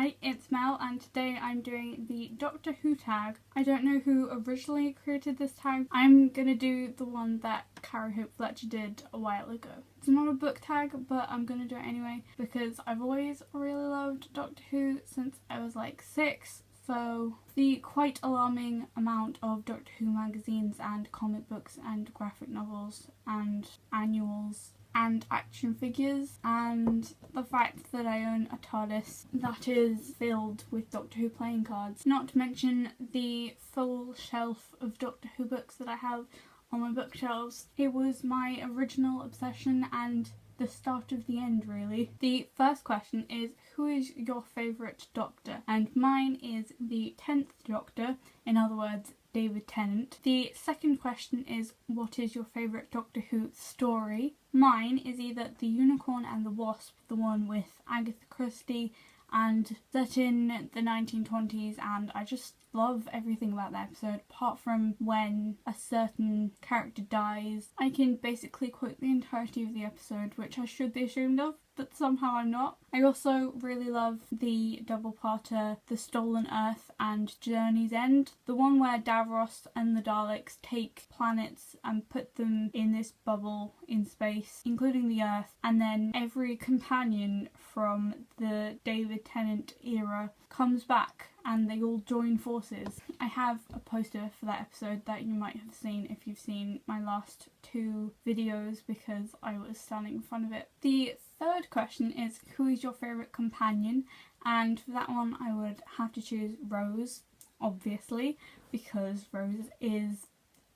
Hi, it's Mel and today I'm doing the Doctor Who tag. I don't know who originally created this tag. I'm gonna do the one that Carrie Hope Fletcher did a while ago. It's not a book tag, but I'm gonna do it anyway because I've always really loved Doctor Who since I was like 6. So the quite alarming amount of Doctor Who magazines and comic books and graphic novels and annuals and action figures, and the fact that I own a TARDIS that is filled with Doctor Who playing cards, not to mention the full shelf of Doctor Who books that I have on my bookshelves. It was my original obsession and the start of the end, really. The first question is, who is your favourite Doctor? And mine is the 10th Doctor, in other words, David Tennant. The second question is, what is your favourite Doctor Who story? Mine is either The Unicorn and the Wasp, the one with Agatha Christie and set in the 1920s, and I just love everything about that episode apart from when a certain character dies. I can basically quote the entirety of the episode, which I should be ashamed of, but somehow I'm not. I also really love the double-parter The Stolen Earth and Journey's End, the one where Davros and the Daleks take planets and put them in this bubble in space, including the Earth, and then every companion from the David Tennant era comes back and they all join forces. I have a poster for that episode that you might have seen if you've seen my last 2 videos because I was standing in front of it. The third question is, who is your favourite companion? And for that one I would have to choose Rose, obviously, because Rose is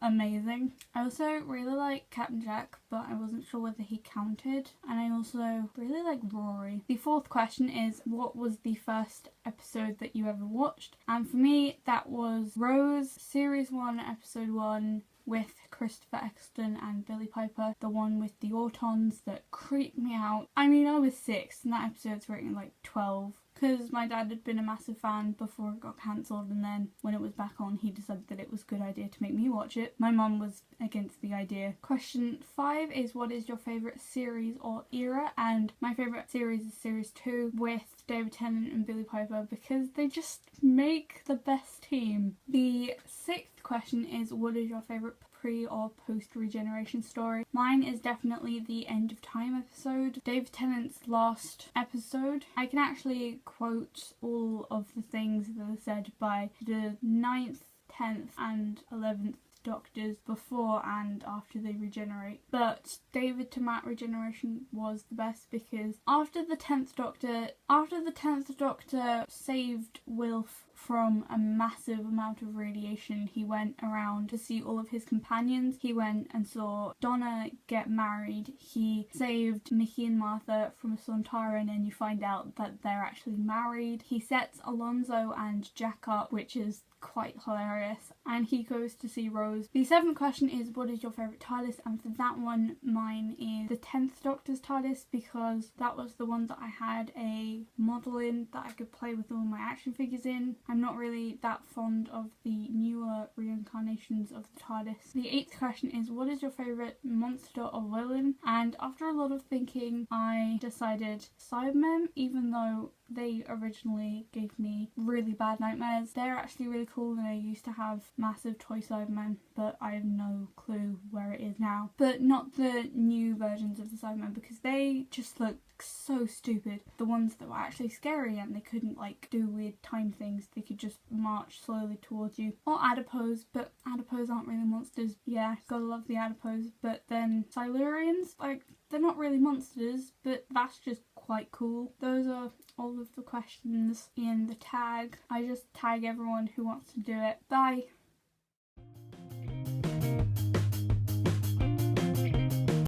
amazing. I also really like Captain Jack, but I wasn't sure whether he counted, and I also really like Rory. The fourth question is, what was the first episode that you ever watched? And for me that was Rose, Series 1, Episode 1, with Christopher Eccleston and Billie Piper, the one with the Autons that creeped me out. I mean, I was 6 and that episode's rating like 12. Because my dad had been a massive fan before it got cancelled, and then when it was back on he decided that it was a good idea to make me watch it. My mum was against the idea. Question 5 is, what is your favourite series or era? And my favourite series is Series 2 with David Tennant and Billie Piper because they just make the best team. The sixth question is, what is your favourite pre or post regeneration story? Mine is definitely the End of Time episode, David Tennant's last episode. I can actually quote all of the things that are said by the 9th, 10th and 11th Doctors before and after they regenerate, but David to Matt regeneration was the best because after the 10th Doctor saved Wilf from a massive amount of radiation, he went around to see all of his companions. He went and saw Donna get married. He saved Mickey and Martha from a Sontaran, and you find out that they're actually married. He sets Alonzo and Jack up, which is quite hilarious, and he goes to see Rose. The 7th question is, what is your favourite TARDIS? And for that one, mine is the 10th Doctor's TARDIS because that was the one that I had a model in that I could play with all my action figures in. I'm not really that fond of the newer reincarnations of the TARDIS. The 8th question is, what is your favourite monster or villain? And after a lot of thinking I decided Cybermen, even though they originally gave me really bad nightmares. They're actually really cool, and I used to have massive toy Cybermen, but I have no clue where it is now. But not the new versions of the Cybermen because they just look so stupid. The ones that were actually scary and they couldn't like do weird time things, they could just march slowly towards you. Or adipose, but adipose aren't really monsters. Yeah, gotta love the adipose. But then Silurians, like, they're not really monsters, but that's just quite cool. Those are all of the questions in the tag. I just tag everyone who wants to do it. Bye!